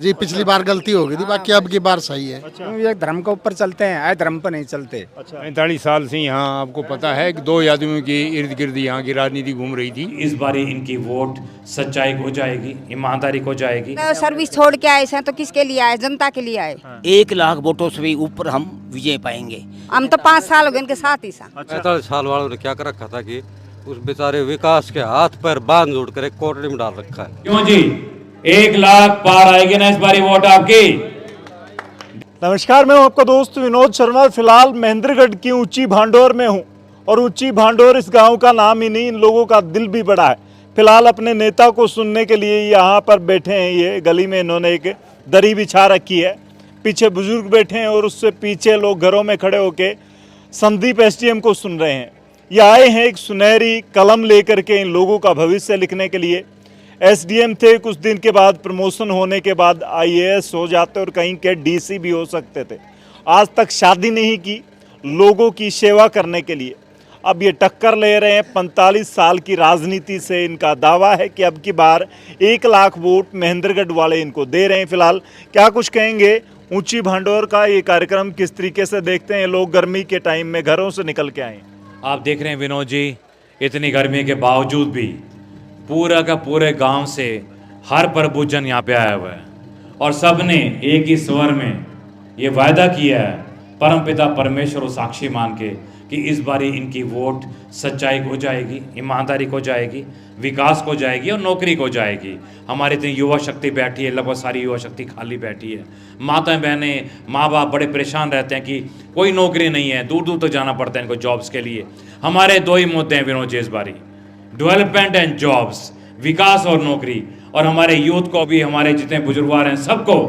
जी पिछली बार गलती हो गई थी, बाकी अब की बार सही है। ये धर्म के ऊपर चलते हैं, आए धर्म पर नहीं चलते। 45 साल से यहाँ आपको पता है कि दो आदमियों की इर्द गिर्द यहाँ की राजनीति घूम रही थी। इस बारी इनकी वोट सच्चाई को जाएगी, ईमानदारी को जाएगी। सर्विस छोड़ के आए हैं तो किसके लिए आए? जनता के लिए आए। 1 लाख वोटों से भी ऊपर हम विजय पाएंगे। हम तो 5 साल हो गए इनके साथ ही साथ। 45 साल वालों ने क्या कर रखा था कि उस बेचारे विकास के हाथ पैर बांध जोड़ कर एक कोटरी में डाल रखा है। क्यों जी 1 लाख पार आएगी ना इस बारी वोट आपकी। नमस्कार, मैं हूं आपका दोस्त विनोद शर्मा। फिलहाल महेंद्रगढ़ की ऊंची भांडोर में हूं और ऊंची भांडोर इस गांव का नाम ही नहीं, इन लोगों का दिल भी बड़ा है। फिलहाल अपने नेता को सुनने के लिए यहाँ पर बैठे हैं। ये गली में इन्होंने एक दरी बिछा रखी है, पीछे बुजुर्ग बैठे हैं और उससे पीछे लोग घरों में खड़े होके संदीप एसडीएम को सुन रहे हैं। ये आए हैं एक सुनहरी कलम लेकर के इन लोगों का भविष्य लिखने के लिए। एसडीएम थे, कुछ दिन के बाद प्रमोशन होने के बाद आईएएस हो जाते और कहीं के डीसी भी हो सकते थे। आज तक शादी नहीं की, लोगों की सेवा करने के लिए अब ये टक्कर ले रहे हैं। 45 साल की राजनीति से इनका दावा है कि अब की बार 1 लाख वोट महेंद्रगढ़ वाले इनको दे रहे हैं। फिलहाल क्या कुछ कहेंगे, ऊंची भांडोर का ये कार्यक्रम किस तरीके से देखते हैं लोग गर्मी के टाइम में घरों से निकल के आए। आप देख रहे हैं विनोद जी, इतनी गर्मी के बावजूद भी पूरा का पूरे गांव से हर प्रबुजन यहाँ पे आया हुआ है और सब ने एक ही स्वर में ये वायदा किया है परमपिता परमेश्वर को साक्षी मान के कि इस बारी इनकी वोट सच्चाई को जाएगी, ईमानदारी को जाएगी, विकास को जाएगी और नौकरी को जाएगी। हमारे इतनी युवा शक्ति बैठी है, लगभग सारी युवा शक्ति खाली बैठी है। माताएं बहनें माँ बाप बड़े परेशान रहते हैं कि कोई नौकरी नहीं है, दूर दूर तक जाना पड़ता है इनको जॉब्स के लिए। हमारे 2 ही मुद्दे हैं विनोद जी इस बारी, डेवलपमेंट एंड जॉब्स, विकास और नौकरी। और हमारे यूथ को भी, हमारे जितने बुजुर्गवार हैं, सबको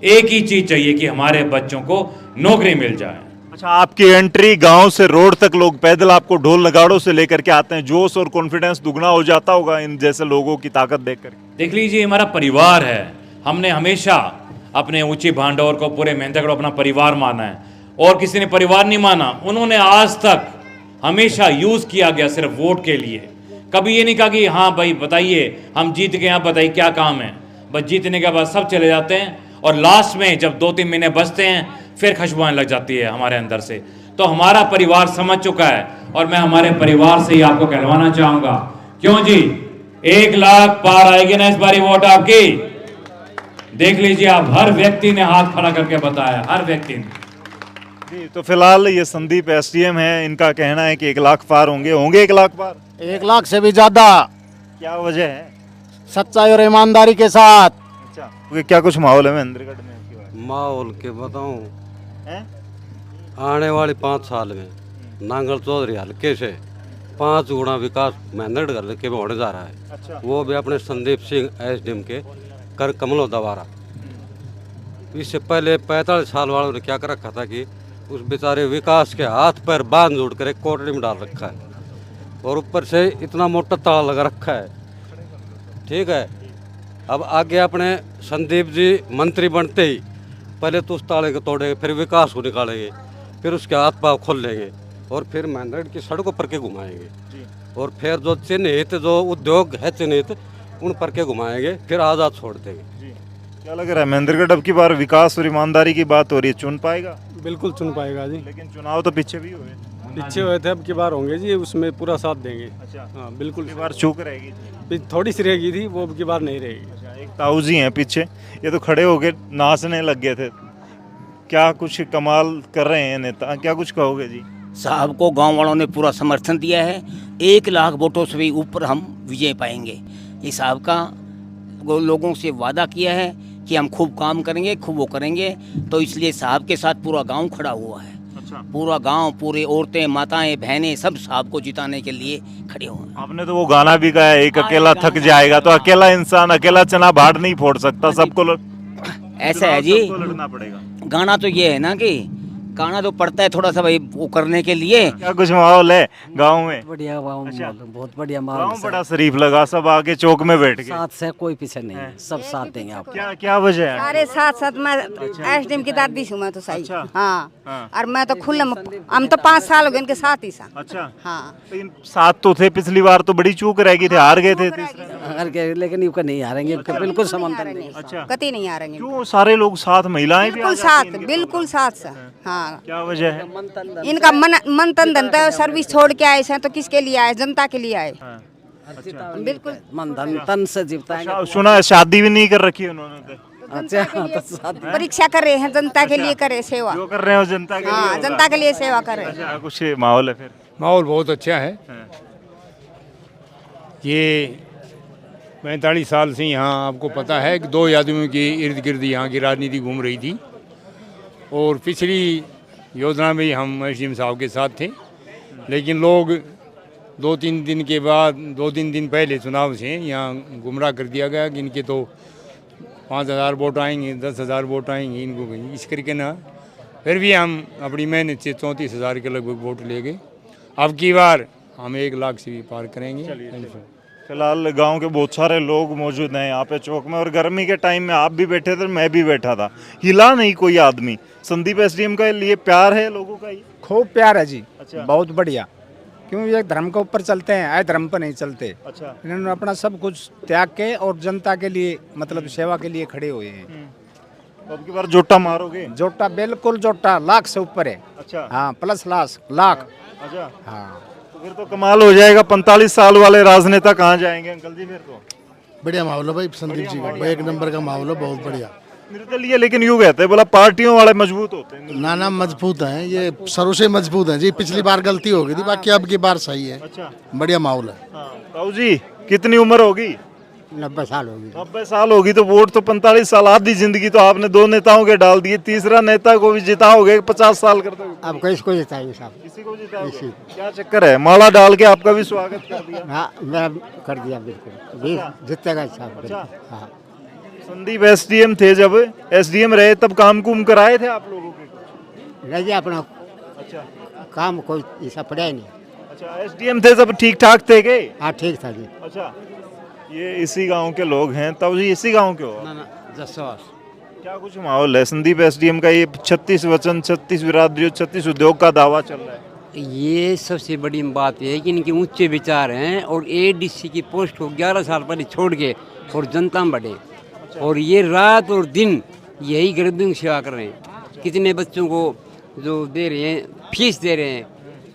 एक ही चीज़ चाहिए कि हमारे बच्चों को नौकरी मिल जाए। अच्छा, आपकी एंट्री गांव से रोड तक लोग पैदल आपको ढोल नगाड़ों से लेकर के आते हैं, जोश और कॉन्फिडेंस दुगना हो जाता होगा इन जैसे लोगों की ताकत देखकर। देख लीजिए, हमारा परिवार है। हमने हमेशा अपने ऊंची भांडोर को, पूरे महेंद्रगढ़ को अपना परिवार माना है और किसी ने परिवार नहीं माना। उन्होंने आज तक हमेशा यूज़ किया गया सिर्फ वोट के लिए। कभी ये नहीं कहा कि हाँ भाई बताइए हम जीत गए, आप बताइए क्या काम है। बस जीतने के बाद सब चले जाते हैं और लास्ट में जब 2-3 महीने बचते हैं फिर खुशबू आने लग जाती है हमारे अंदर से। तो हमारा परिवार समझ चुका है और मैं हमारे परिवार से ही आपको कहलवाना चाहूँगा, क्यों जी 1 लाख पार आएगी ना इस बारी वोट आपकी। देख लीजिए आप, हर व्यक्ति ने हाथ खड़ा करके बताया, हर व्यक्ति ने जी। तो फिलहाल ये संदीप एसडीएम है, इनका कहना है कि 1 लाख पार होंगे 1 लाख पार, 1 लाख से भी ज्यादा। क्या वजह है? सच्चाई और ईमानदारी के साथ। अच्छा, तो क्या कुछ माहौल है महेंद्रगढ़ में? माहौल के बताऊं, आने वाले 5 साल में नांगल चौधरी हल्के से 5 गुना विकास महेंद्रगढ़ के में होने जा रहा है। अच्छा। वो भी अपने संदीप सिंह एसडीएम के कर कमलों द्वारा। इससे पहले 45 साल वालों ने क्या कर रखा था कि उस बेचारे विकास के हाथ पैर बांध जोड़ कर एक कोटरी में डाल रखा है और ऊपर से इतना मोटा ताला लगा रखा है। ठीक है, अब आगे अपने संदीप जी मंत्री बनते ही पहले तो उस ताले को तोड़ेंगे, फिर विकास को निकालेंगे, फिर उसके हाथ पाँव खोल लेंगे और फिर महेंद्रगढ़ की सड़कों पर के घुमाएंगे और फिर जो चिन्हित जो उद्योग है चिन्हित उन पर के घुमाएंगे, फिर आज़ाद छोड़ देंगे। क्या लग रहा है महेंद्रगढ़ अब की बार विकास और ईमानदारी की बात हो रही है, चुन पाएगा? बिल्कुल चुन पाएगा जी। लेकिन चुनाव तो पीछे भी हुए थे, अब की बार होंगे जी, उसमें पूरा साथ देंगे। अच्छा, हाँ बिल्कुल। बार चूक रहेगी, थोड़ी सी रहेगी थी, वो अब की बार नहीं रहेगी। एक ताऊ जी हैं पीछे, ये तो खड़े होके नाचने लग गए थे। क्या कुछ कमाल कर रहे हैं नेता, क्या कुछ कहोगे जी? साहब को गांव वालों ने पूरा समर्थन दिया है। 1 लाख वोटों से भी ऊपर हम विजय पाएंगे। ये साहब का लोगों से वादा किया है कि हम खूब काम करेंगे, खूब वो करेंगे, तो इसलिए साहब के साथ पूरा गांव खड़ा हुआ है। अच्छा। पूरा गांव, पूरे औरतें, माताएं, बहनें सब साहब को जिताने के लिए खड़े हुए हैं। आपने तो वो गाना भी गाया, एक अकेला थक जाएगा, तो अकेला इंसान अकेला चना भाड़ नहीं फोड़ सकता, सबको ऐसा है जी, लड़ना पड़ेगा। गाना तो ये है ना कि गाना तो पड़ता है थोड़ा सा भाई वो करने के लिए। क्या कुछ माहौल है गांव में? बढ़िया गाँव, बहुत बढ़िया माहौल। गाँव बड़ा शरीफ लगा, सब आगे चौक में बैठ गए, साथ से कोई पीछे नहीं है, सब साथ देंगे आपको। क्या वजह है? सारे साथ मैं एसडीएम की दादी हूँ मैं तो सही। अच्छा। हाँ। और मैं तो खुल्लम, हम तो 5 साल हो गए इनके साथ ही साथ। अच्छा। हाँ, लेकिन साथ तो थे, पिछली बार तो बड़ी चूक रह गई थे, हार गए थे। करके, लेकिन यूँ नहीं हारेंगे, बिल्कुल समर्थन नहीं। अच्छा, कति नहीं हारेंगे, क्यों सारे लोग साथ, महिलाएं भी आ बिल्कुल जाती हैं साथ, इनके बिल्कुल साथ। हाँ, क्या वजह है? इनका मन तन धन तो सर्विस छोड़ के आए हैं, तो किसके लिए आए? जनता के लिए आए। बिल्कुल मन धन तन से जीवता है। सुना है शादी भी नहीं कर रखी है उन्होंने तो। अच्छा, तो शादी परीक्षा कर रहे हैं, जनता के लिए करे सेवा। जो कर रहे हो जनता के लिए हाँ, होगा। जनता के लिए सेवा करे। अच्छा, कुछ माहौल है फिर? माहौल बहुत अच्छा है। ये 45 साल से यहाँ आपको पता है कि दो आदमियों के इर्द गिर्द यहाँ की राजनीति घूम रही थी, और पिछली योजना में हम एसडीएम साहब के साथ थे, लेकिन लोग 2-3 दिन के बाद, 2-3 दिन पहले चुनाव से यहाँ गुमराह कर दिया गया कि इनके तो 5,000 वोट आएंगे, 10,000 वोट आएंगे, इनको इस करके ना। फिर भी हम अपनी मेहनत से 34,000 के लगभग वोट ले गए। अब की बार हम 1 लाख से भी पार करेंगे। फिलहाल गांव के बहुत सारे लोग मौजूद हैं यहाँ पे चौक में, और गर्मी के टाइम में आप भी बैठे थे, मैं भी बैठा था, हिला नहीं कोई आदमी। संदीप एसडीएम का लिए प्यार है लोगों का? ये खूब प्यार है जी। अच्छा। बहुत बढ़िया, क्यों ये धर्म के ऊपर चलते हैं, आए धर्म पर नहीं चलते। अच्छा, इन्होंने अपना सब कुछ त्याग के और जनता के लिए, मतलब सेवा के लिए खड़े हुए हैं। अब की बार जोटा मारोगे? जोटा बिल्कुल, जोटा लाख से ऊपर है। अच्छा, हाँ, प्लस लाख। अच्छा, हाँ, तो फिर तो कमाल हो जाएगा। 45 साल वाले राजनेता कहाँ जाएंगे अंकल जी फिर तो? बढ़िया माहौल है भाई संदीप जी का, 1 नंबर का माहौल है, बहुत बढ़िया। निर्दलीय, लेकिन यूँ कहते हैं बोला पार्टियों वाले मजबूत होते हैं। नाना मजबूत हैं, ये शुरू से मजबूत हैं जी। पिछली बार गलती हो गई थी, बाकी अब की बार सही है। अच्छा, बढ़िया माहौल है। ताऊ जी कितनी उम्र होगी? 90 साल होगी। 90 साल होगी, तो वोट तो 45 साल, आधी जिंदगी तो आपने 2 नेताओं के डाल दिए, तीसरा नेता को भी जिताओगे 50 साल करते हुए। अब किसको जिताएंगे साहब? किसी को जिताओगे? क्या चक्कर है? माला डाल के आपका भी स्वागत कर दिया। हाँ, मैं कर दिया बिल्कुल, जीतेगा साहब। अच्छा। हाँ, संदीप एसडीएम थे, जब एसडीएम रहे तब काम कुम कराए थे आप लोगों के? नहीं अपना अच्छा, काम कोई ऐसा पड़ा ही नहीं। अच्छा, एसडीएम थे सब ठीक ठाक थे के? हाँ, ठीक था जी। अच्छा, ये इसी गांव के लोग हैं। तब जी इसी गांव के हो? ना जसवास। क्या कुछ माहौल है संदीप एसडीएम का? ये 36 वचन, 36 बिरादरी, 36 उद्योग का दावा चल रहा है। ये सबसे बड़ी बात है कि इनके ऊंचे विचार हैं, और एडीसी की पोस्ट को 11 साल पहले छोड़ के और जनता में बढ़े, और ये रात और दिन यही गरीबों की सेवा कर रहे हैं। कितने बच्चों को जो दे रहे हैं, फीस दे रहे हैं,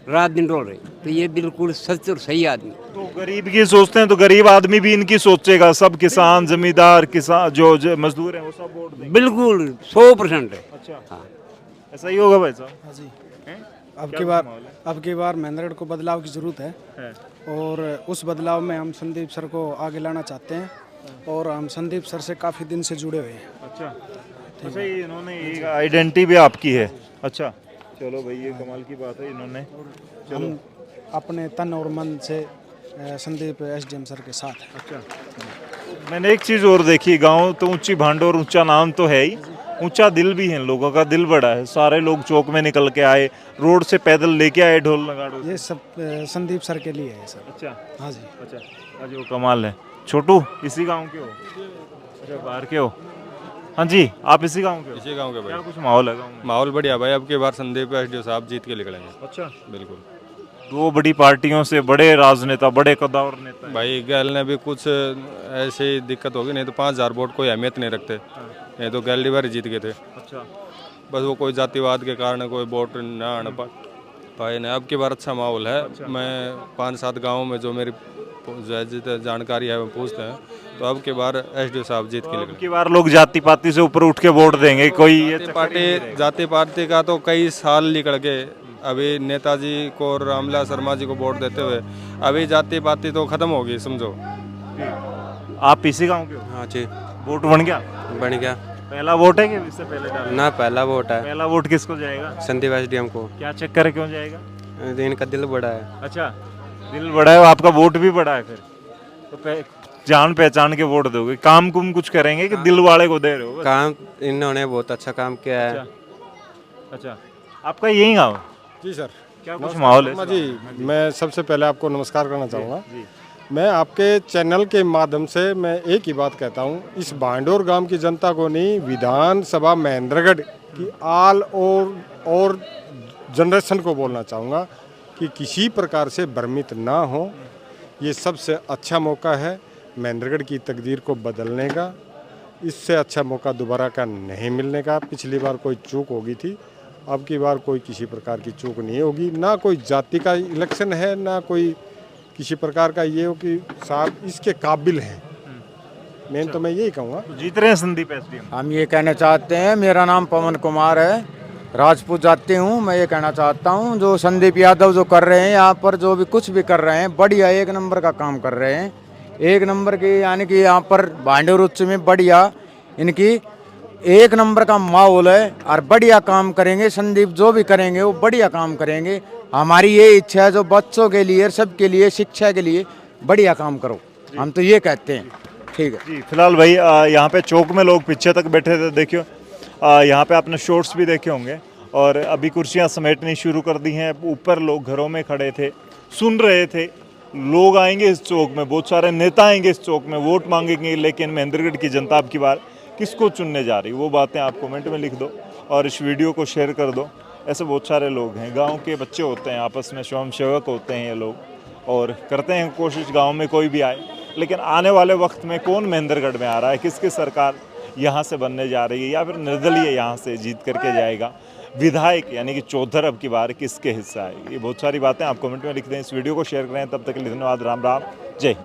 रात दिन डोल रहे, तो ये बिल्कुल सच और सही आदमी। तो गरीब की सोचते हैं तो गरीब आदमी भी इनकी सोचेगा। सब किसान, जमींदार, किसान जो मजदूर हैं वो सब वोट देंगे। बिल्कुल 100% है। अच्छा, हाँ, ऐसा ही होगा भाई साहब? हाँ जी। हैं? अब की बार महेंद्रगढ़ को बदलाव की ज़रूरत है, और उस बदलाव में हम संदीप सर को आगे लाना चाहते हैं, और हम संदीप सर से काफ़ी दिन से जुड़े हुए हैं। अच्छा, अच्छा, ये इन्होंने एक आइडेंटिटी भी आपकी है। अच्छा, चलो भाई, ये कमाल की बात है। इन्होंने हम अपने तन और मन से संदीप एसडीएम सर के साथ हैं। अच्छा, मैंने एक चीज़ और देखी, गांव तो ऊंची भांडोर, ऊंचा नाम तो है ही, ऊंचा दिल भी है, लोगों का दिल बड़ा है। सारे लोग चौक में निकल के आए, रोड से पैदल लेके आए ढोल नगाड़ों से। ये सब संदीप सर के लिए है सर। अच्छा, हाँ जी। अच्छा, आज वो कमाल है। छोटू इसी गांव के हो? अच्छा, बाहर के हो? हाँ जी, आप इसी गांव के हो? इसी गांव के भाई। क्या कुछ माहौल है गांव में? माहौल बढ़िया भाई, अब की बार संदीप एसडीओ साहब जीत के निकलेंगे। अच्छा, बिल्कुल। 2 बड़ी पार्टियों से बड़े राजनेता, बड़े कद्दावर नेता। भाई गैल ने भी कुछ ऐसी दिक्कत होगी, नहीं तो 5,000 वोट कोई अहमियत नहीं रखते, नहीं तो गैल बार जीत गए थे। अच्छा, बस वो कोई जातिवाद के कारण कोई वोट ना आने पाए नहीं। अब की बार अच्छा माहौल है। मैं 5-7 गाँव में जो मेरी जानकारी है वो पूछते हैं, तो अब की बार एसडीओ साहब जीत के निकले। की बार लोग जाति पाति से ऊपर उठ के वोट देंगे। कोई जाति पार्टी का तो कई साल निकल गए, अभी नेताजी को और रामविलास शर्मा जी को वोट देते हुए अभी जाति पाति तो खत्म हो गई समझो। आप इसी गांव के हो? हाँ जी। वोट बन गया? बन गया। पहला वोट है कि इससे पहले डाला? ना, पहला वोट है। पहला वोट किसको जाएगा? संदीप एसडीएम को। क्या चक्कर है, क्यों जाएगा? इनका दिल बड़ा है। अच्छा, दिल बड़ा है, आपका वोट भी बड़ा है, फिर तो जान पहचान के वोट दोगे। काम कुम कुछ करेंगे कि दिल वाले को दे रहे हो? काम इन्होंने बहुत अच्छा काम किया है। अच्छा, आपका यही गाँव? जी सर। क्या कुछ माहौल है? जी, मैं सबसे पहले आपको नमस्कार करना चाहूँगा। मैं आपके चैनल के माध्यम से मैं एक ही बात कहता हूँ, इस भांडोर गांव की जनता को नहीं, विधानसभा महेंद्रगढ़ की आल और जनरेशन को बोलना चाहूँगा कि किसी प्रकार से भ्रमित ना हो। ये सबसे अच्छा मौका है। महेंद्रगढ़ की तकदीर को बदलने का, इससे अच्छा मौका दोबारा का नहीं मिलने का। पिछली बार कोई चूक होगी थी, अब की बार कोई किसी प्रकार की चूक नहीं होगी। ना कोई जाति का इलेक्शन है, ना कोई किसी प्रकार का ये हो कि साहब इसके काबिल हैं। मेन तो मैं यही कहूँगा। जीत रहे हैं संदीप एसडीएम। हम ये कहना चाहते हैं, मेरा नाम पवन कुमार है, राजपूत जाति हूँ। मैं ये कहना चाहता हूँ जो संदीप यादव जो कर रहे हैं यहाँ पर, जो भी कुछ भी कर रहे हैं, बढ़िया एक नंबर का काम कर रहे हैं। एक नंबर की यानी कि यहाँ पर भांडूर उच्च में बढ़िया इनकी एक नंबर का माहौल है और बढ़िया काम करेंगे। संदीप जो भी करेंगे वो बढ़िया काम करेंगे। हमारी ये इच्छा है जो बच्चों के लिए, सबके लिए, शिक्षा के लिए बढ़िया काम करो, हम तो ये कहते हैं। ठीक है जी। फिलहाल भाई यहाँ पे चौक में लोग पीछे तक बैठे थे, देखियो यहाँ पे आपने शॉर्ट्स भी देखे होंगे, और अभी कुर्सियाँ समेटनी शुरू कर दी हैं। ऊपर लोग घरों में खड़े थे, सुन रहे थे। लोग आएंगे इस चौक में, बहुत सारे नेता आएंगे इस चौक में, वोट मांगेंगे, लेकिन महेंद्रगढ़ की जनता अब की बार किसको चुनने जा रही, वो बातें आप कमेंट में लिख दो और इस वीडियो को शेयर कर दो। ऐसे बहुत सारे लोग हैं, गांव के बच्चे होते हैं, आपस में स्वयं सेवक होते हैं ये लोग, और करते हैं कोशिश गांव में कोई भी आए। लेकिन आने वाले वक्त में कौन महेंद्रगढ़ में आ रहा है, किसकी सरकार यहाँ से बनने जा रही है, या फिर निर्दलीय यहाँ से जीत करके जाएगा, विधायक यानी कि चौधर अब की बार किसके हिस्सा आएगी, ये बहुत सारी बातें आप कमेंट में लिख दें। इस वीडियो को शेयर करें। तब तक के लिए धन्यवाद। राम राम, जय हिंद।